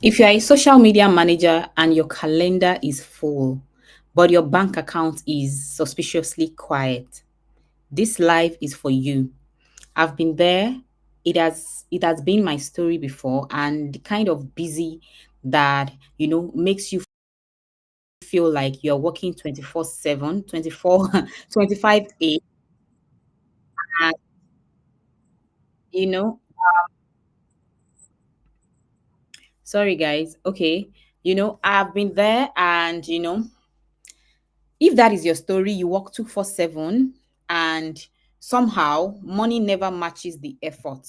If you're a social media manager and your calendar is full, but your bank account is suspiciously quiet, this life is for you. I've been there. It has been my story before, and the kind of busy that makes you feel like you're working 24/7, 24, 25/8. And you know, sorry guys. Okay, I've been there, and if that is your story, you work 247 and somehow money never matches the effort.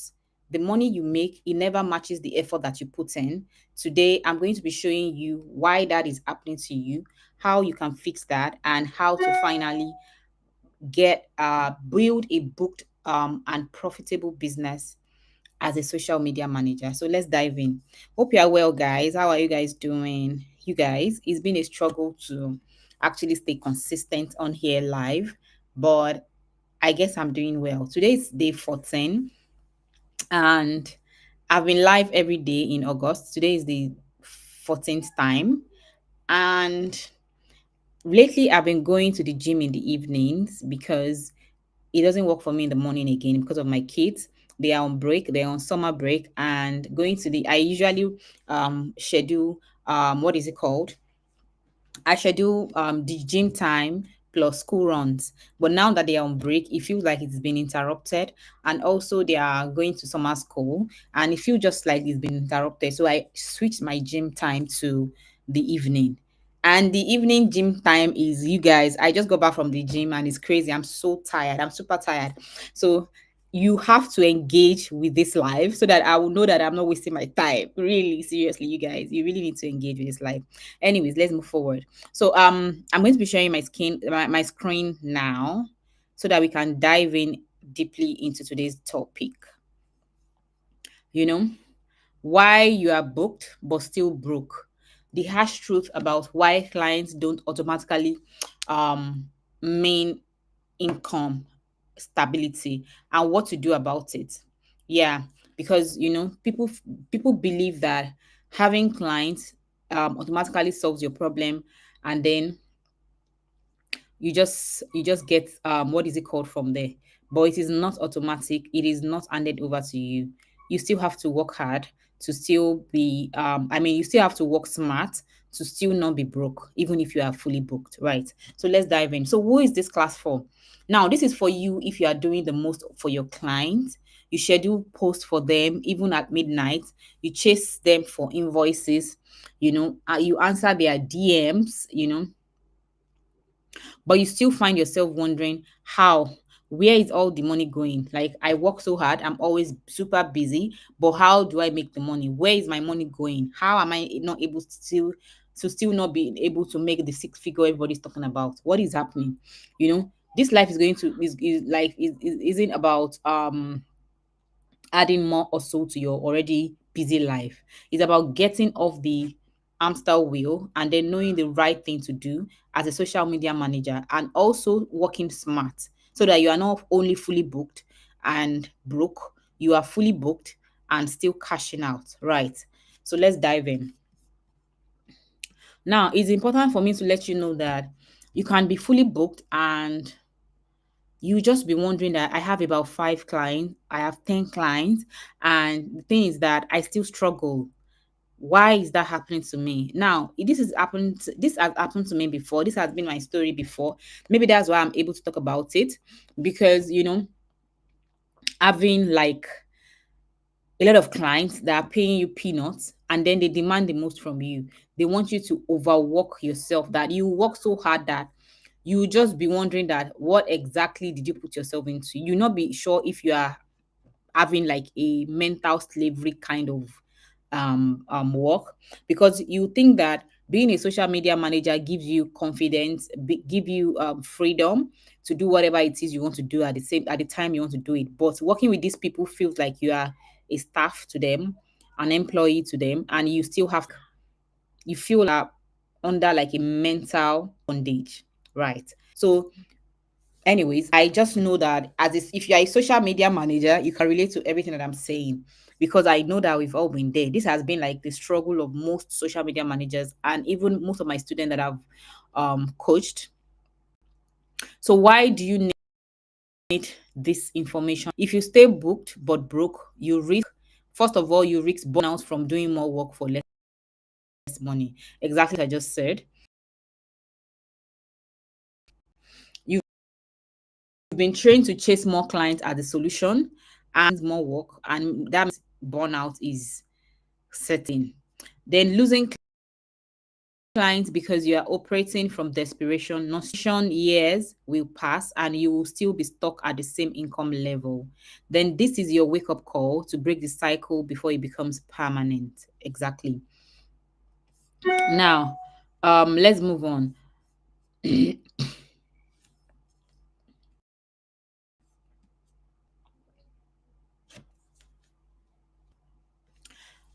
The money you make, it never matches the effort that you put in. Today, I'm going to be showing you why that is happening to you, how you can fix that, and how to finally build a booked and profitable business as a social media manager. So let's dive in. Hope you are well, guys. How are you guys doing? You guys, it's been a struggle to actually stay consistent on here live, but I guess I'm doing well. Today is day 14, and I've been live every day in August. Today is the 14th time, and lately I've been going to the gym in the evenings because it doesn't work for me in the morning again because of my kids. They are on break, they're on summer break, and going to the I usually schedule what is it called? I schedule the gym time plus school runs. But now that they are on break, it feels like it's been interrupted. And also they are going to summer school and it feels just like it's been interrupted. So I switched my gym time to the evening. And the evening gym time is, you guys, I just got back from the gym and it's crazy. I'm so tired. I'm super tired. So you have to engage with this live so that I will know that I'm not wasting my time. Really, seriously, you guys, you really need to engage with this live. Anyways, let's move forward. So I'm going to be sharing my screen now so that we can dive in deeply into today's topic. You know, why you are booked but still broke. The harsh truth about why clients don't automatically um mean income stability and what to do about it. Yeah, because people believe that having clients automatically solves your problem, and then you just get what is it called from there. But it is not automatic, it is not handed over to you. You still have to work hard to still be you still have to work smart to still not be broke even if you are fully booked, right? So let's dive in. So who is this class for? Now this is for you if you are doing the most for your clients. You schedule posts for them even at midnight. You chase them for invoices. You answer their DMs, but you still find yourself wondering where is all the money going? Like, I work so hard, I'm always super busy, but how do I make the money? Where is my money going? How am I not able to still not be able to make the six figure everybody's talking about? What is happening? This life is going to is life is isn't about adding more or so to your already busy life. It's about getting off the hamster wheel and then knowing the right thing to do as a social media manager, and also working smart so that you are not only fully booked and broke, you are fully booked and still cashing out, right? So let's dive in. Now, it's important for me to let you know that you can be fully booked and you just be wondering that I have about 5 clients, I have 10 clients, and the thing is that I still struggle. Why is that happening to me? Now, this has happened to me before. This has been my story before. Maybe that's why I'm able to talk about it, because having like a lot of clients that are paying you peanuts and then they demand the most from you. They want you to overwork yourself, that you work so hard that you will just be wondering that what exactly did you put yourself into? You not be sure if you are having like a mental slavery kind of work, because you think that being a social media manager gives you confidence, give you freedom to do whatever it is you want to do at the time you want to do it. But working with these people feels like you are a staff to them, an employee to them, and you feel like under like a mental bondage, right? So anyways, I just know that if you're a social media manager, you can relate to everything that I'm saying. because I know that we've all been there. This has been like the struggle of most social media managers and even most of my students that I've coached. So why do you need this information? If you stay booked but broke, you risk, first of all, you risk burnout from doing more work for less money. Exactly what I just said. You've been trained to chase more clients as a solution and more work, and that means burnout is setting. Then losing clients because you are operating from desperation, non years will pass and you will still be stuck at the same income level. Then this is your wake up call to break the cycle before it becomes permanent. Exactly. Now, let's move on.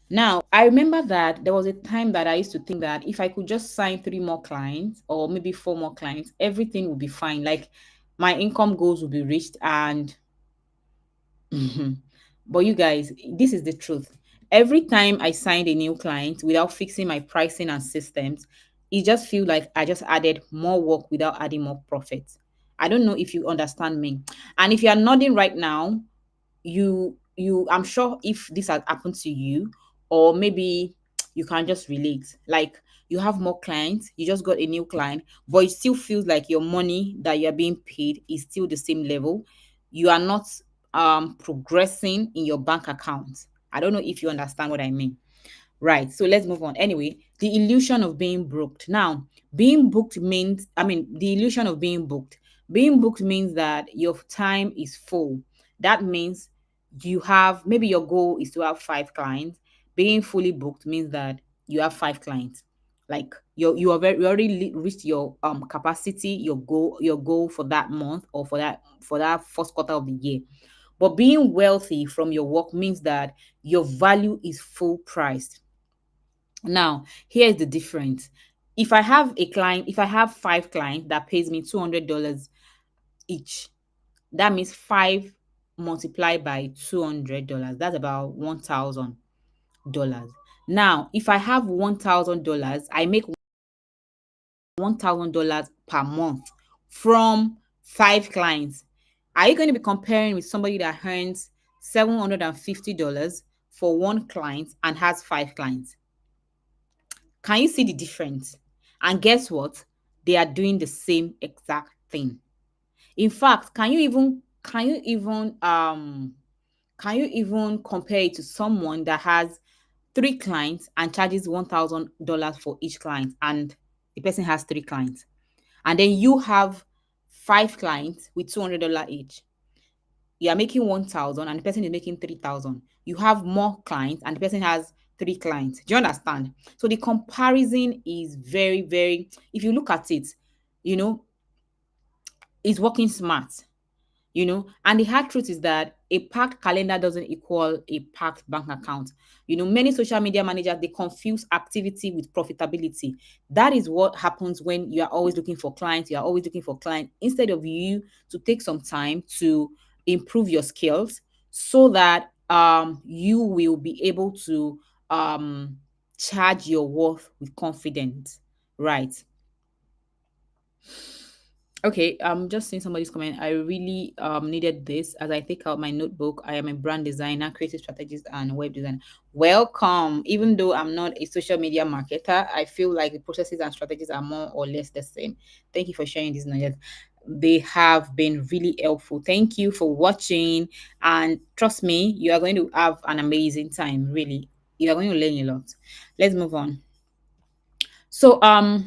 Now, I remember that there was a time that I used to think that if I could just sign three more clients or maybe four more clients, everything would be fine. Like my income goals will be reached and mhm. But you guys, this is the truth. Every time I signed a new client without fixing my pricing and systems, it just feels like I just added more work without adding more profit. I don't know if you understand me. And if you are nodding right now, I'm sure if this has happened to you, or maybe you can just relate, like you have more clients, you just got a new client, but it still feels like your money that you're being paid is still the same level. You are not progressing in your bank account. I don't know if you understand what I mean. Right. So let's move on. Anyway, the illusion of being booked. Now, being booked means, I mean, the illusion of being booked. Being booked means that your time is full. That means you have, maybe your goal is to have five clients. Being fully booked means that you have five clients. Like you already reached your capacity, your goal for that month or for that first quarter of the year. But being wealthy from your work means that your value is full priced. Now, here is the difference. If I have five clients that pays me $200 each, that means five multiplied by $200. That's about $1,000. Now, if I have $1,000, I make $1,000 per month from five clients. Are you going to be comparing with somebody that earns $750 for one client and has five clients? Can you see the difference? And guess what? They are doing the same exact thing. In fact, can you even compare it to someone that has three clients and charges $1,000 for each client, and the person has three clients, and then you have five clients with $200 each. You are making 1,000 and the person is making 3,000. You have more clients and the person has three clients. Do you understand? So the comparison is very, very, if you look at it, you know, it's working smart. And the hard truth is that a packed calendar doesn't equal a packed bank account. Many social media managers, they confuse activity with profitability. That is what happens when you are always looking for clients. You are always looking for clients instead of you to take some time to improve your skills so that you will be able to charge your worth with confidence, right? Okay, just seeing somebody's comment. I really needed this as I take out my notebook. I am a brand designer, creative strategist, and web designer. Welcome. Even though I'm not a social media marketer, I feel like the processes and strategies are more or less the same. Thank you for sharing this knowledge. They have been really helpful. Thank you for watching. And trust me, you are going to have an amazing time. Really, you are going to learn a lot. Let's move on. So,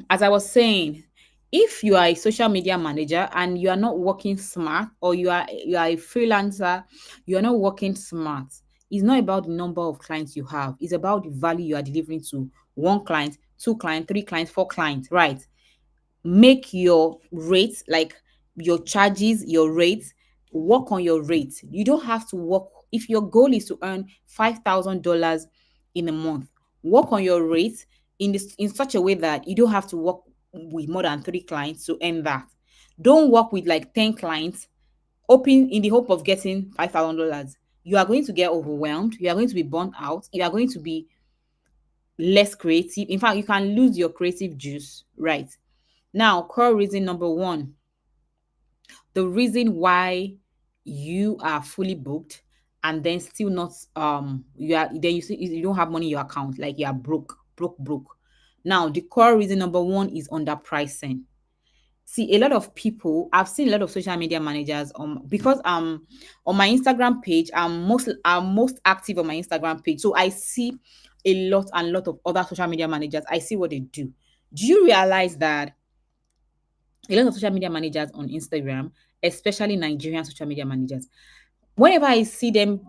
as I was saying, if you are a social media manager and you are not working smart, or you are a freelancer, you are not working smart. It's not about the number of clients you have. It's about the value you are delivering to one client, two clients, three clients, four clients, right? Make your rates, like your charges, your rates, work on your rates. You don't have to work if your goal is to earn $5,000 in a month. Work on your rates in such a way that you don't have to work with more than three clients to earn that. Don't work with like 10 clients, hoping in the hope of getting $5,000. you are going to get overwhelmed, you are going to be burnt out, you are going to be less creative. In fact, you can lose your creative juice, right? Now, core reason number one, the reason why you are fully booked and then still not you are then you see you don't have money in your account, like you are broke. Now, the core reason number one is underpricing. See, a lot of people, I've seen a lot of social media managers because on my Instagram page, I'm most active on my Instagram page. So I see a lot and lot of other social media managers. I see what they do. Do you realize that a lot of social media managers on Instagram, especially Nigerian social media managers, whenever I see them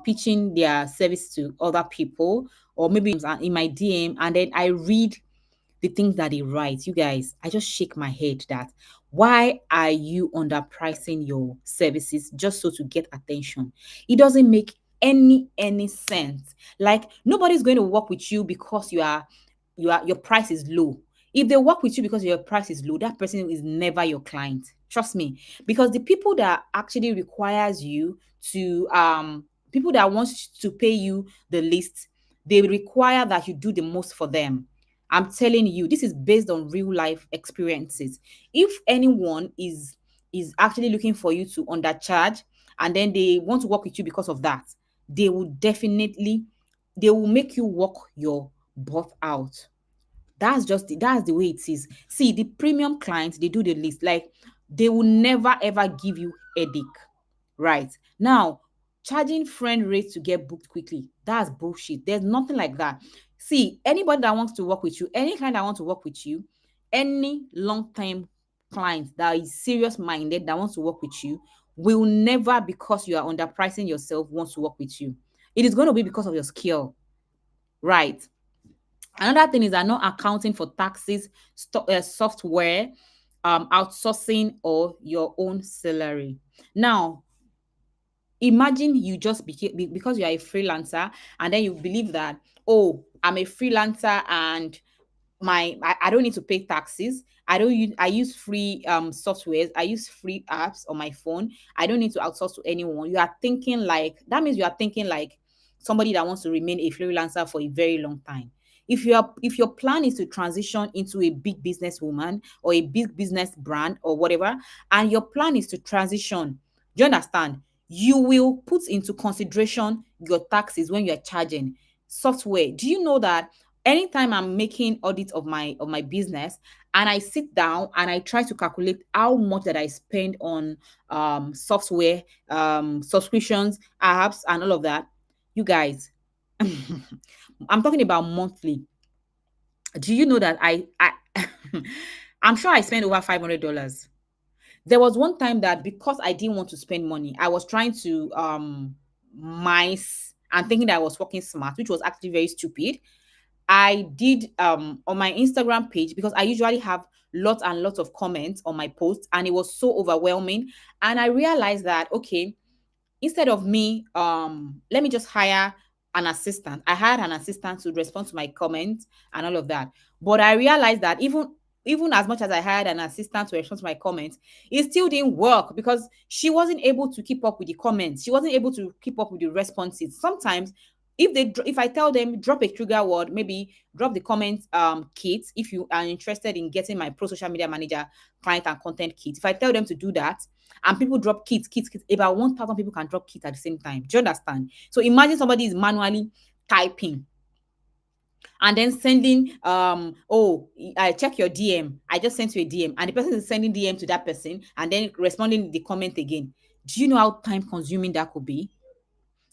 pitching their service to other people, or maybe in my DM, and then I read the things that they write, you guys, I just shake my head that why are you underpricing your services just so to get attention? It doesn't make any sense. Like, nobody's going to work with you because your price is low. If they work with you because your price is low, that person is never your client. Trust me. Because the people that actually requires you to people that want to pay you the least, they require that you do the most for them. I'm telling you, this is based on real life experiences. If anyone is actually looking for you to undercharge and then they want to work with you because of that, they will definitely they will make you work your butt out. That's the way it is. See, the premium clients, they do the least. Like, they will never ever give you headache. Right. Now, charging friend rates to get booked quickly, that's bullshit. There's nothing like that. See, anybody that wants to work with you, any client that wants to work with you, any long-term client that is serious minded that wants to work with you will never, because you are underpricing yourself, wants to work with you. It is going to be because of your skill. Right. Another thing is that not accounting for taxes, software, outsourcing, or your own salary. Now, imagine you just because you are a freelancer, and then you believe that, oh, I'm a freelancer and I don't need to pay taxes. I use free softwares. I use free apps on my phone. I don't need to outsource to anyone. You are thinking like that means you are thinking like somebody that wants to remain a freelancer for a very long time. If your plan is to transition into a big business woman or a big business brand or whatever, and your plan is to transition, do you understand? You will put into consideration your taxes when you're charging software. Do you know that anytime I'm making audit of my business and I sit down and I try to calculate how much that I spend on software, subscriptions, apps, and all of that, you guys, I'm talking about monthly. Do you know that I I'm sure I spend over $500. There was one time that because I didn't want to spend money, I was trying to mice and thinking that I was working smart, which was actually very stupid. I did on my Instagram page, because I usually have lots and lots of comments on my posts, and it was so overwhelming. And I realized that, okay, instead of me let me just hire an assistant. I hired an assistant to respond to my comments and all of that. But I realized that even as much as I hired an assistant to respond to my comments, it still didn't work because she wasn't able to keep up with the comments. She wasn't able to keep up with the responses. Sometimes if I tell them drop a trigger word, maybe drop the comment kit if you are interested in getting my pro social media manager client and content kit. If I tell them to do that, and people drop kits, about 1,000 people can drop kits at the same time. Do you understand? So imagine somebody is manually typing and then sending oh, I check your DM, I just sent you a DM, and the person is sending DM to that person and then responding the comment again. Do you know how time consuming that could be?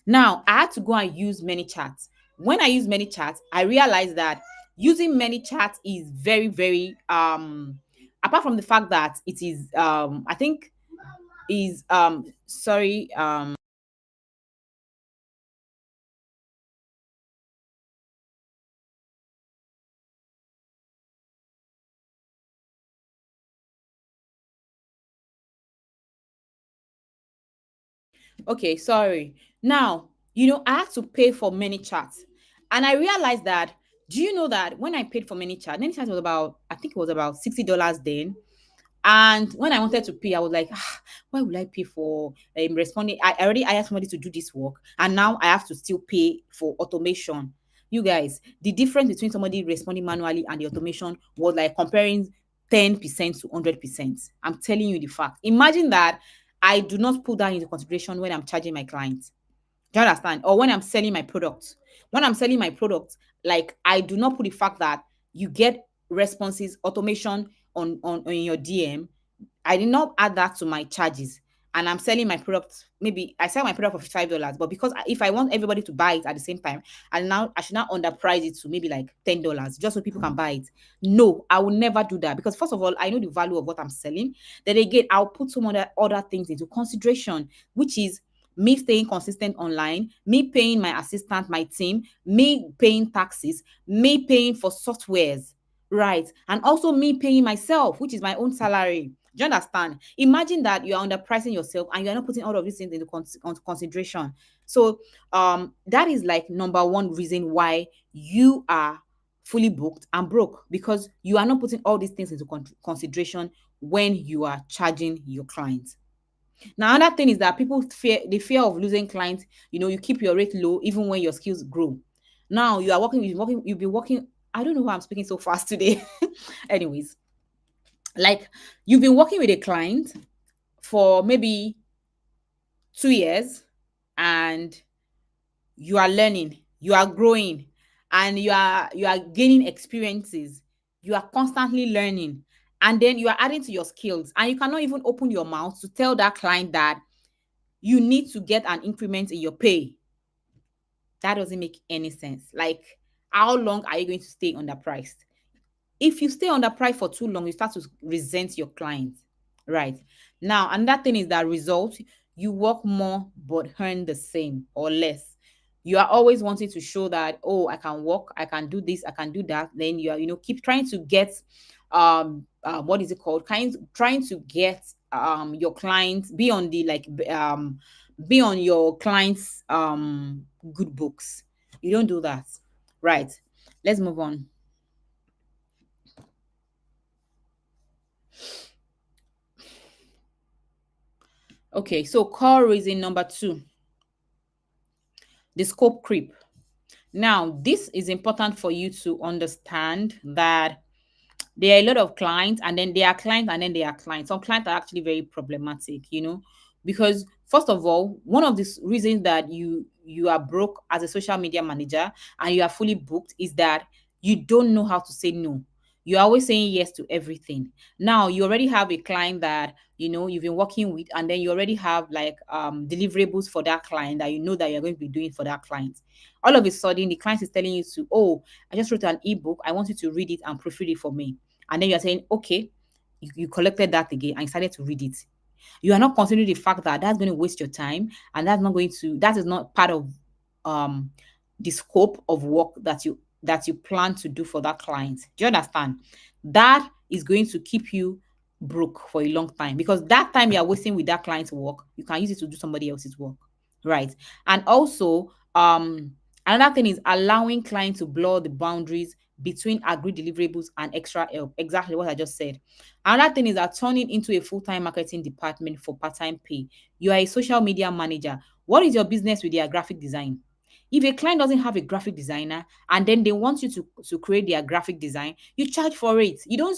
Now, I had to go and use many chats. When I use many chats, I realized that using many chats is very, very apart from the fact that it is I think is sorry okay, sorry. Now, I had to pay for many chats. And I realized that, do you know that when I paid for many chats was about, I think it was about $60 then. And when I wanted to pay, I was like, why would I pay for responding? I already hired somebody to do this work, and now I have to still pay for automation. You guys, the difference between somebody responding manually and the automation was like comparing 10% to 100%. I'm telling you the fact. Imagine that I do not put that into consideration when I'm charging my clients. Do you understand? Or when I'm selling my product. When I'm selling my product, like I do not put the fact that you get responses, automation on your DM. I did not add that to my charges. And I'm selling my product. Maybe I sell my product for $55, but because if I want everybody to buy it at the same time, and now I should not underprice it to maybe like $10 just so people can buy it. No, I will never do that because first of all, I know the value of what I'm selling. Then again, I'll put some other things into consideration, which is me staying consistent online, me paying my assistant, my team, me paying taxes, me paying for softwares, right? And also me paying myself, which is my own salary. Do you understand? Imagine that you are underpricing yourself and you are not putting all of these things into consideration. So that is like number one reason why you are fully booked and broke because you are not putting all these things into consideration when you are charging your clients. Now, another thing is that people fear the fear of losing clients. You keep your rate low even when your skills grow. Now you are you've been working. I don't know why I'm speaking so fast today. Anyways, like you've been working with a client for maybe 2 years and you are learning, you are growing, and you are gaining experiences. You are constantly learning, and then you are adding to your skills, and you cannot even open your mouth to tell that client that you need to get an increment in your pay. That doesn't make any sense. Like, how long are you going to stay underpriced? If you stay underpriced for too long, you start to resent your clients. Right. Now, another thing is that result, you work more but earn the same or less. You are always wanting to show that, oh, I can work, I can do this, I can do that. Then you are, keep trying to get what is it called? Trying to get your clients be on the be on your clients good books. You don't do that. Right. Let's move on. Okay, so core reason number two, the scope creep. Now, this is important for you to understand that there are a lot of clients, and then there are clients, and then there are clients. Some clients are actually very problematic, because first of all, one of the reasons that you are broke as a social media manager and you are fully booked is that you don't know how to say no. You're always saying yes to everything. Now you already have a client that you've been working with, and then you already have like deliverables for that client that you know that you're going to be doing for that client. All of a sudden, the client is telling you to, oh, I just wrote an ebook. I want you to read it and proofread it for me. And then you're saying, okay, you collected that again and started to read it. You are not considering the fact that that's going to waste your time, and that is not part of um the scope of work that you plan to do for that client. Do you understand? That is going to keep you broke for a long time because that time you are wasting with that client's work, you can use it to do somebody else's work. Right. And also, another thing is allowing clients to blur the boundaries between agreed deliverables and extra help. Exactly what I just said. Another thing is that turning into a full-time marketing department for part-time pay. You are a social media manager. What is your business with their graphic design? If a client doesn't have a graphic designer and then they want you to create their graphic design, you charge for it. You don't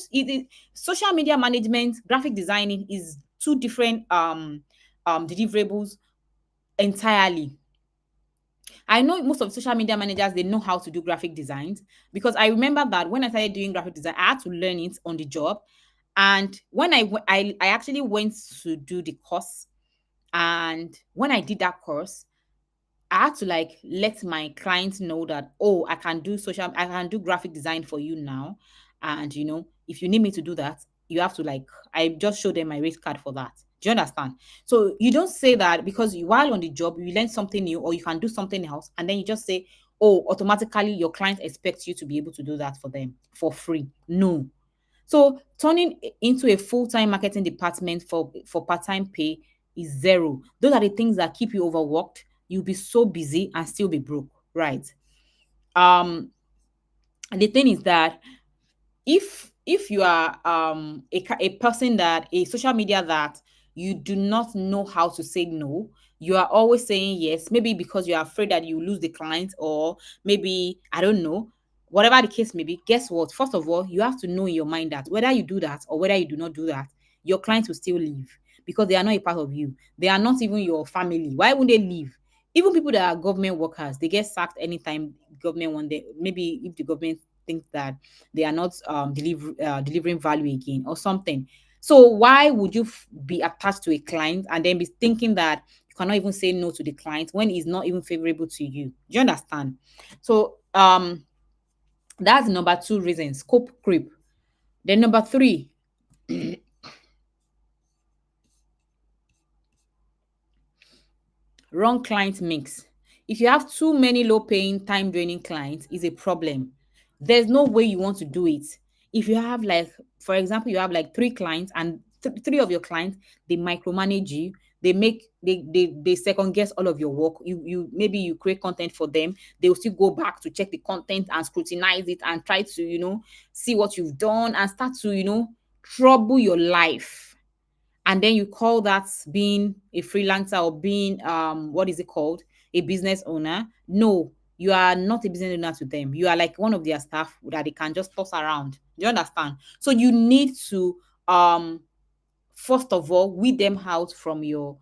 social media management, graphic designing is two different deliverables entirely. I know most of social media managers, they know how to do graphic designs because I remember that when I started doing graphic design, I had to learn it on the job. And when I actually went to do the course, and when I did that course, I had to like let my clients know that, oh, I can do graphic design for you now. And if you need me to do that, you have to like, I just show them my rate card for that. Do you understand? So you don't say that because while on the job, you learn something new or you can do something else. And then you just say, oh, automatically your client expects you to be able to do that for them for free. No. So turning into a full-time marketing department for part-time pay is zero. Those are the things that keep you overworked. You'll be so busy and still be broke, right? And the thing is that if if you are a person that a social media that you do not know how to say no, you are always saying yes, maybe because you're afraid that you lose the client, or maybe I don't know, whatever the case may be. Guess what? First of all, you have to know in your mind that whether you do that or whether you do not do that, your clients will still leave, because they are not a part of you. They are not even your family. Why would they leave? Even people that are government workers, they get sacked anytime government want them. Maybe if the government thinks that they are not delivering value again or something. So why would you be attached to a client and then be thinking that you cannot even say no to the client when it's not even favorable to you? Do you understand? So that's number two reason, scope creep. Then number three, wrong client mix. If you have too many low paying, time draining clients, is a problem. There's no way you want to do it. If you have like, for example, you have like three clients, and three of your clients, they micromanage you. They second guess all of your work. You maybe you create content for them. They will still go back to check the content and scrutinize it and try to, see what you've done and start to, trouble your life. And then you call that being a freelancer, or being what is it called, a business owner? No, you are not a business owner to them. You are like one of their staff that they can just toss around. Do you understand? So you need to um first of all, weed them out from your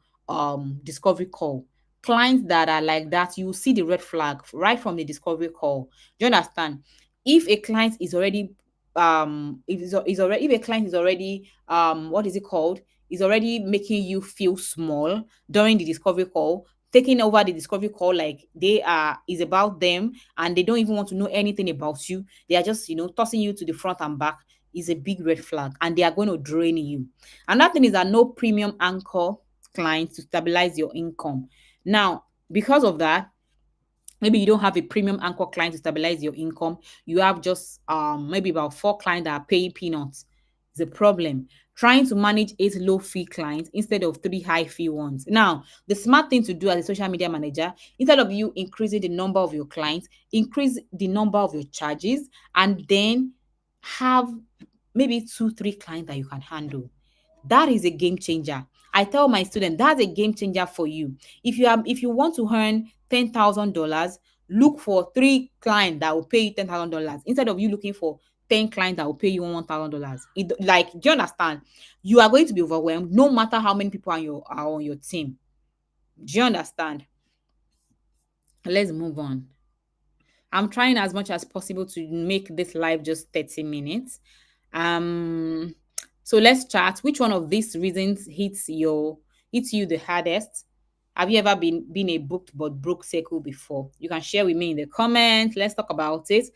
discovery call. Clients that are like that, you will see the red flag right from the discovery call. Do you understand? If a client is already is already, if a client is already what is it called, is already making you feel small during the discovery call, taking over the discovery call like they are is about them, and they don't even want to know anything about you. They are just, tossing you to the front and back, is a big red flag, and they are going to drain you. Another thing is that no premium anchor clients to stabilize your income. Now, because of that, maybe you don't have a premium anchor client to stabilize your income. You have just maybe about four clients that are paying peanuts. It's a problem. Trying to manage eight low fee clients instead of three high fee ones. Now, the smart thing to do as a social media manager, instead of you increasing the number of your clients, increase the number of your charges, and then have maybe two, three clients that you can handle. That is a game changer. I tell my students that's a game changer for you. If you want to earn $10,000, look for three clients that will pay you $10,000 instead of you looking for 10 clients that will pay you $1,000. Like, do you understand? You are going to be overwhelmed no matter how many people are on your team. Do you understand? Let's move on. I'm trying as much as possible to make this live just 30 minutes. Um, so let's chat. Which one of these reasons hits you the hardest? Have you ever been a booked but broke circle before? You can share with me in the comments. Let's talk about it.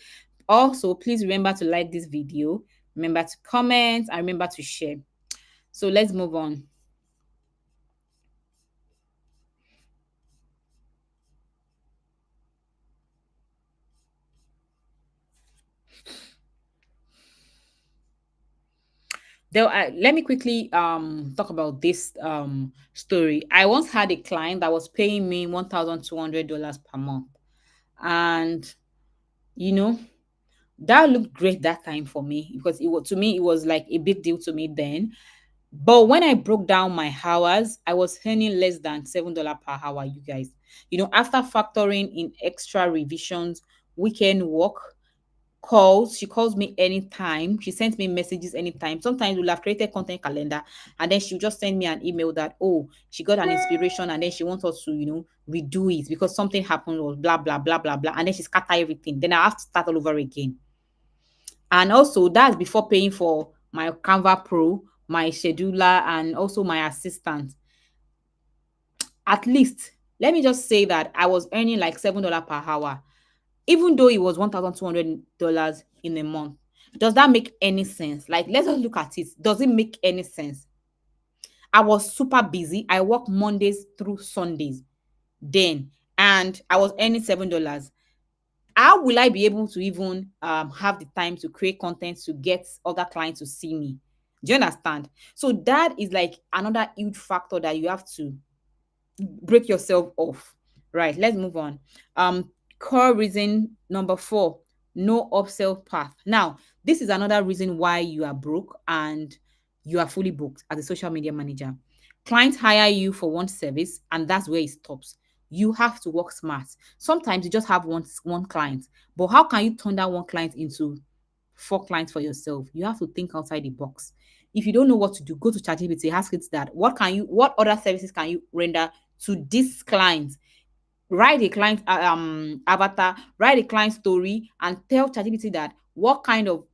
Also, please remember to like this video, remember to comment, and remember to share. So let's move on. Let me quickly talk about this story. I once had a client that was paying me $1,200 per month, and you know that looked great that time for me, because it was, to me, it was like a big deal to me then. But when I broke down my hours, I was earning less than $7 per hour, you guys. After factoring in extra revisions, weekend work, calls. She calls me anytime. She sends me messages anytime. Sometimes we'll have created content calendar, and then she'll just send me an email that, oh, she got an inspiration, and then she wants us to, redo it because something happened, or blah blah blah blah blah, and then she scatter everything. Then I have to start all over again. And also that's before paying for my Canva Pro, my scheduler, and also my assistant. At least, let me just say that I was earning like $7 per hour, even though it was $1,200 in a month. Does that make any sense? Like, let's just look at it. Does it make any sense? I was super busy. I work Mondays through Sundays then, and I was earning $7. How will I be able to even have the time to create content to get other clients to see me? Do you understand? So that is like another huge factor that you have to break yourself off. Right, let's move on. Core reason number 4, no upsell path. Now, this is another reason why you are broke and you are fully booked as a social media manager. Clients hire you for one service and that's where it stops. You have to work smart. Sometimes you just have one client, but how can you turn that one client into four clients for yourself? You have to think outside the box. If you don't know what to do, go to ChatGPT, ask it that what other services can you render to this client? Write a client avatar, write a client story, and tell ChatGPT that what kind of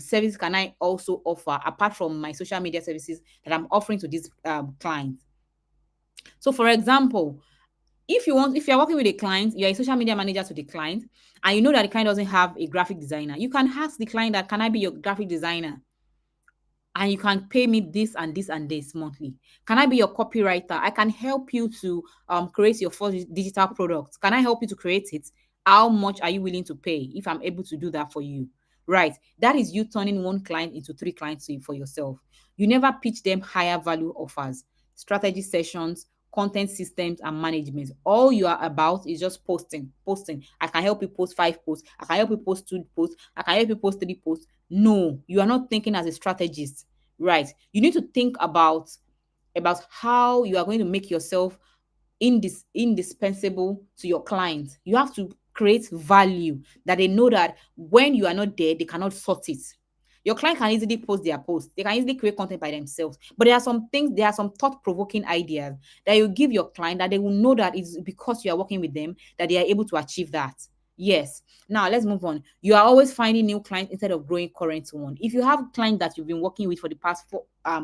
service can I also offer apart from my social media services that I'm offering to this client. So, for example, if you're working with a client, you're a social media manager to the client, and you know that the client doesn't have a graphic designer, you can ask the client that, can I be your graphic designer? And you can pay me this and this and this monthly. Can I be your copywriter? I can help you to create your first digital product. Can I help you to create it? How much are you willing to pay if I'm able to do that for you? Right. That is you turning one client into three clients for yourself. You never pitch them higher value offers, strategy sessions, content systems, and management. All you are about is just posting, posting. I can help you post 5 posts. I can help you post 2 posts. I can help you post 3 posts. No, you are not thinking as a strategist, right? You need to think about how you are going to make yourself indispensable to your clients. You have to create value that they know that when you are not there, they cannot sort it. Your client can easily post their post. They can easily create content by themselves. But there are some thought-provoking ideas that you give your client that they will know that it's because you are working with them that they are able to achieve that. Yes. Now let's move on. You are always finding new clients instead of growing current one. If you have clients that you've been working with for the past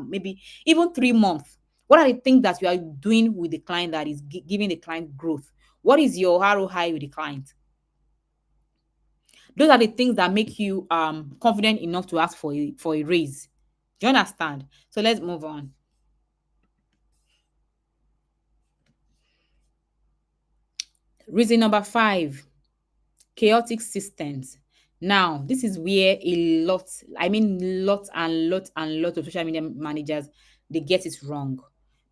maybe even 3 months, what are the things that you are doing with the client that is giving the client growth? What is your ROI with the client? Those are the things that make you confident enough to ask for a raise. Do you understand? So let's move on. Reason number 5, chaotic systems. Now, this is where lot of social media managers, they get it wrong.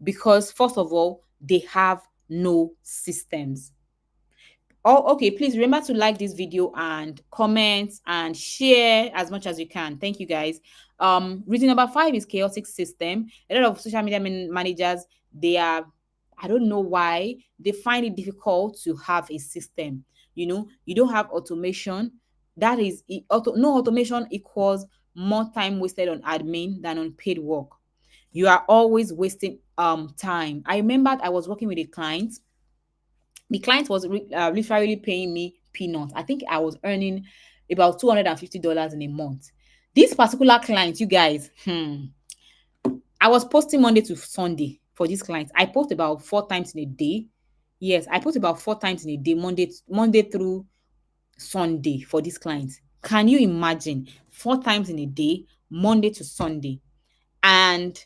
Because first of all, they have no systems. Oh, okay. Please remember to like this video and comment and share as much as you can. Thank you, guys. Reason number 5 is chaotic system. A lot of social media managers, they are, I don't know why, they find it difficult to have a system. You don't have automation. That is, no automation equals more time wasted on admin than on paid work. You are always wasting time. I remembered I was working with a client. The client was literally paying me peanuts. I think I was earning about $250 in a month. This particular client, you guys, I was posting Monday to Sunday for this client. I post about 4 times in a day. Yes, I post about 4 times in a day, Monday through Sunday for this client. Can you imagine 4 times in a day, Monday to Sunday? And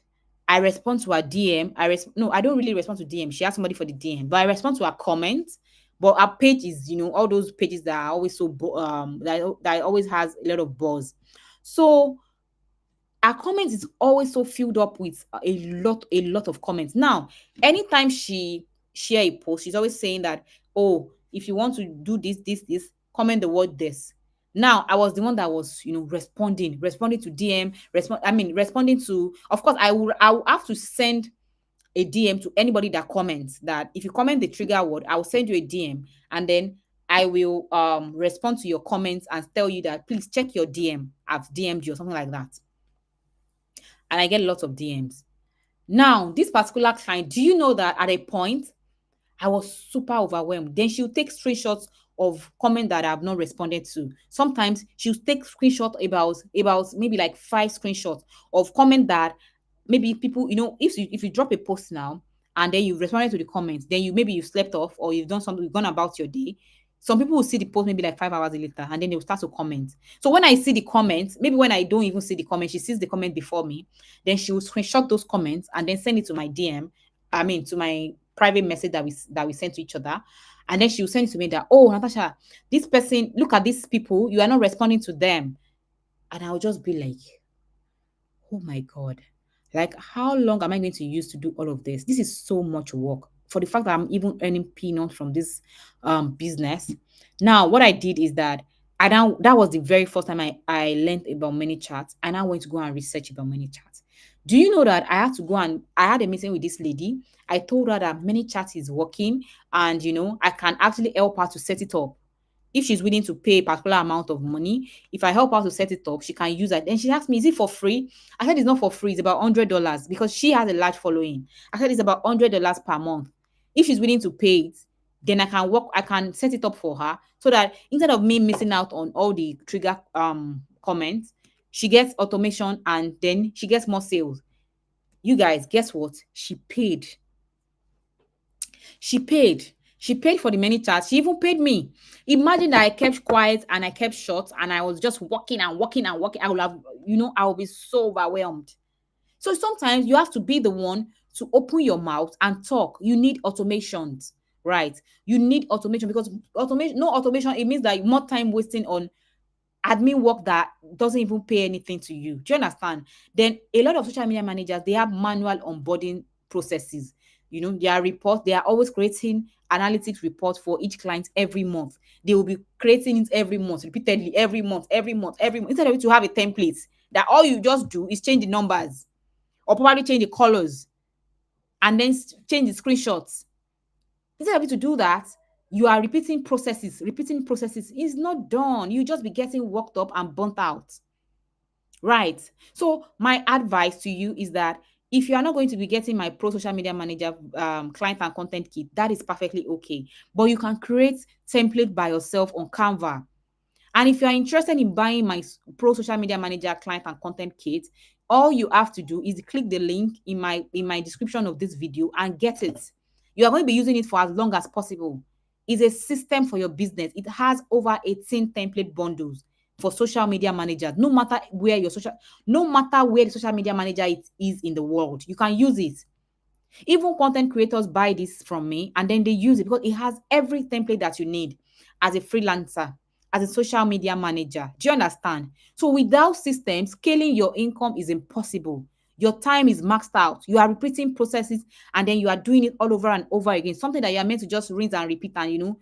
I respond to her DM. No, I don't really respond to DM. She asked somebody for the DM, but I respond to her comment. But her page is, all those pages that are always that always has a lot of buzz. So her comment is always so filled up with a lot of comments. Now, anytime she share a post, she's always saying that, oh, if you want to do this, comment the word this. Now, I was the one that was, responding to DM, responding to, of course, I will have to send a DM to anybody that comments. That if you comment the trigger word, I will send you a DM, and then I will respond to your comments and tell you that please check your DM. I've DM'd you or something like that. And I get lots of DMs. Now, this particular client, do you know that at a point I was super overwhelmed? Then she'll take screenshots of comment that I've not responded to. Sometimes she'll take screenshot about maybe like 5 screenshots of comment that maybe people, if you drop a post now and then you responded to the comments, then you slept off or you've done something, you've gone about your day. Some people will see the post maybe like 5 hours later and then they will start to comment. So when I see the comments, maybe when I don't even see the comment, she sees the comment before me, then she will screenshot those comments and then send it to my DM. To my private message that we send to each other. And then she will send it to me that, oh, Natasha, this person, look at these people, you are not responding to them. And I'll just be like, oh my God, like how long am I going to use to do all of this? This is so much work for the fact that I'm even earning peanuts from this business. Now, what I did is that And now that was the very first time I learned about many chats. And I went to go and research about many chats. Do you know that I had to go and I had a meeting with this lady? I told her that many chats is working, and I can actually help her to set it up. If she's willing to pay a particular amount of money, if I help her to set it up, she can use it. Then she asked me, is it for free? I said it's not for free, it's about $100 because she has a large following. I said it's about $100 per month. If she's willing to pay it, then I can set it up for her so that instead of me missing out on all the trigger comments, she gets automation and then she gets more sales. You guys, guess what? She paid. She paid. She paid for the many chats. She even paid me. Imagine that I kept quiet and I kept short and I was just walking and walking and walking. I would have, I will be so overwhelmed. So sometimes you have to be the one to open your mouth and talk. You need automations, right? You need automation because no automation, it means that more time wasting on admin work that doesn't even pay anything to you. Do you understand? Then a lot of social media managers, they have manual onboarding processes. Their reports, they are always creating analytics reports for each client every month. They will be creating it every month, repeatedly, every month, every month, every month. Instead of it to have a template that all you just do is change the numbers or probably change the colors and then change the screenshots. Instead of you to do that, you are repeating processes. Repeating processes is not done. You just be getting worked up and burnt out. Right. So my advice to you is that if you are not going to be getting my pro social media manager client and content kit, that is perfectly okay. But you can create template by yourself on Canva. And if you are interested in buying my Pro Social Media Manager client and content kit, all you have to do is click the link in my description of this video and get it. You are going to be using it for as long as possible. It's a system for your business. It has over 18 template bundles for social media managers. No matter where the social media manager is in the world, you can use it. Even content creators buy this from me and then they use it because it has every template that you need as a freelancer, as a social media manager. Do you understand? So without systems, scaling your income is impossible. Your time is maxed out. You are repeating processes and then you are doing it all over and over again. Something that you are meant to just rinse and repeat and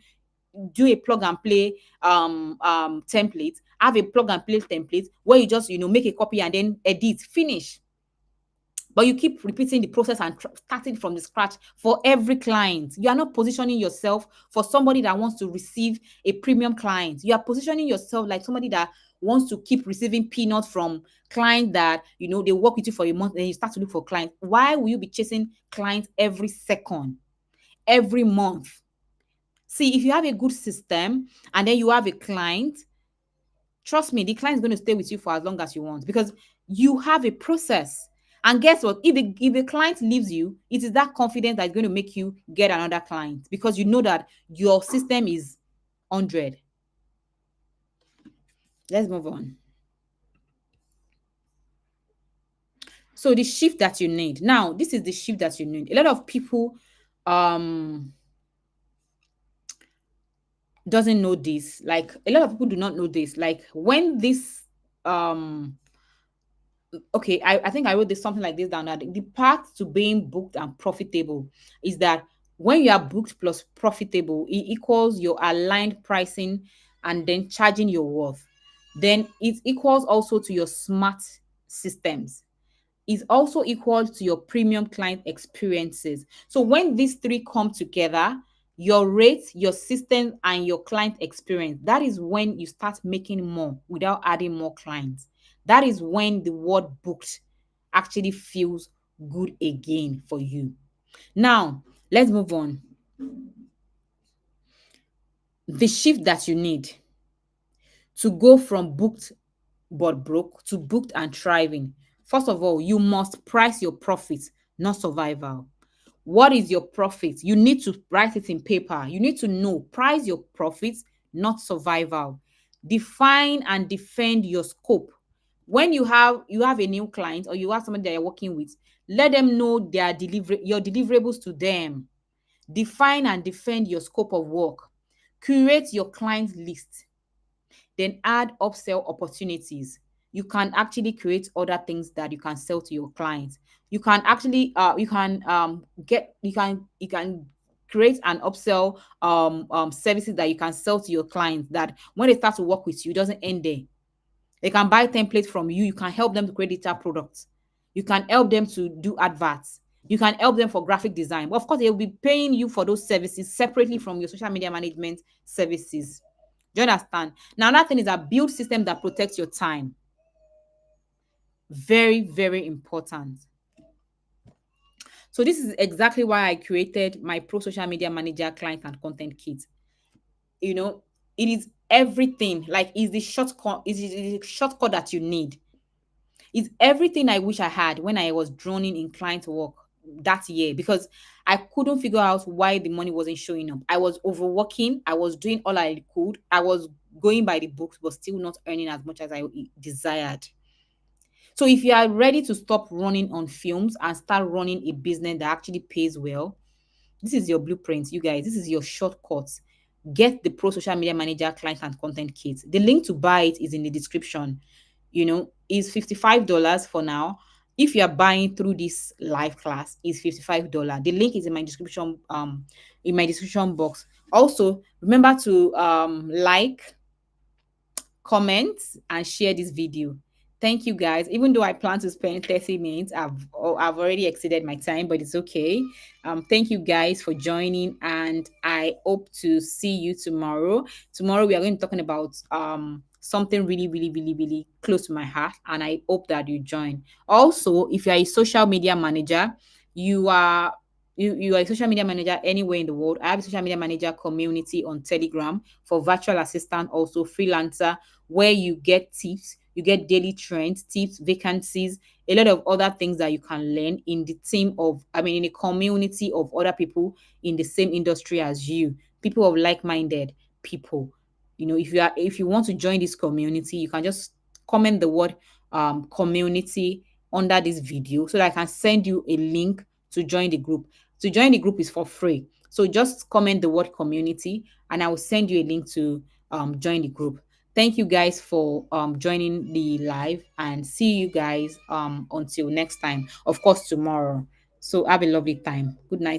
do a plug and play template. Have a plug and play template where you just make a copy and then edit, finish. But you keep repeating the process and starting from the scratch for every client. You are not positioning yourself for somebody that wants to receive a premium client. You are positioning yourself like somebody that wants to keep receiving peanuts from clients that they work with you for a month and you start to look for clients. Why will you be chasing clients every second, every month? See, if you have a good system and then you have a client, trust me, the client is going to stay with you for as long as you want because you have a process. And guess what? If a client leaves you, it is that confidence that's going to make you get another client because you know that your system is 100. Let's move on. So the shift that you need. Now, this is the shift that you need. A lot of people um doesn't know this. Like a lot of people do not know this. Like when this okay, I think I wrote this something like this down, that the path to being booked and profitable is that when you are booked plus profitable, it equals your aligned pricing and then charging your worth. Then it equals also to your smart systems. Is also equal to your premium client experiences. So when these three come together, your rate, your system, and your client experience, that is when you start making more without adding more clients. That is when the word booked actually feels good again for you. Now, let's move on. The shift that you need to go from booked but broke to booked and thriving. First of all, you must price your profits, not survival. What is your profit? You need to write it in paper. You need to know, price your profits, not survival. Define and defend your scope. When you have a new client or you have somebody that you're working with, let them know your deliverables to them. Define and defend your scope of work. Curate your client list, then add upsell opportunities. You can actually create other things that you can sell to your clients. You can actually you can create an upsell services that you can sell to your clients, that when they start to work with you, it doesn't end there. They can buy templates from you. You can help them to create digital products. You can help them to do adverts. You can help them for graphic design. But of course, they will be paying you for those services separately from your social media management services. Do you understand? Now, another thing is that build system that protects your time. Very, very important. So this is exactly why I created my Pro Social Media Manager client and content kit. You know, it is everything. Like, is the shortcut, is the shortcut that you need. It's everything I wish I had when I was droning in client work that year, because I couldn't figure out why the money wasn't showing up. I was overworking, I was doing all I could, I was going by the books, but still not earning as much as I desired. So if you are ready to stop running on films and start running a business that actually pays well, this is your blueprint, you guys. This is your shortcut. Get the Pro Social Media Manager client and content kit. The link to buy it is in the description. Is $55 for now. If you are buying through this live class, is $55. The link is in my description box. Also, remember to like, comment, and share this video. Thank you guys. Even though I plan to spend 30 minutes, I've already exceeded my time, but it's okay. Thank you guys for joining, and I hope to see you tomorrow. Tomorrow we are going to be talking about something really, really, really, really close to my heart, and I hope that you join. Also, if you are a social media manager, you are you are a social media manager anywhere in the world. I have a social media manager community on Telegram for virtual assistant, also freelancer, where you get tips, you get daily trends, tips, vacancies, a lot of other things that you can learn in the team of, in a community of other people in the same industry as you, people of like-minded people. If you want to join this community, you can just comment the word community under this video so that I can send you a link to join the group. To join the group is for free. So just comment the word community and I will send you a link to join the group. Thank you guys for joining the live, and see you guys until next time. Of course, tomorrow. So have a lovely time. Good night.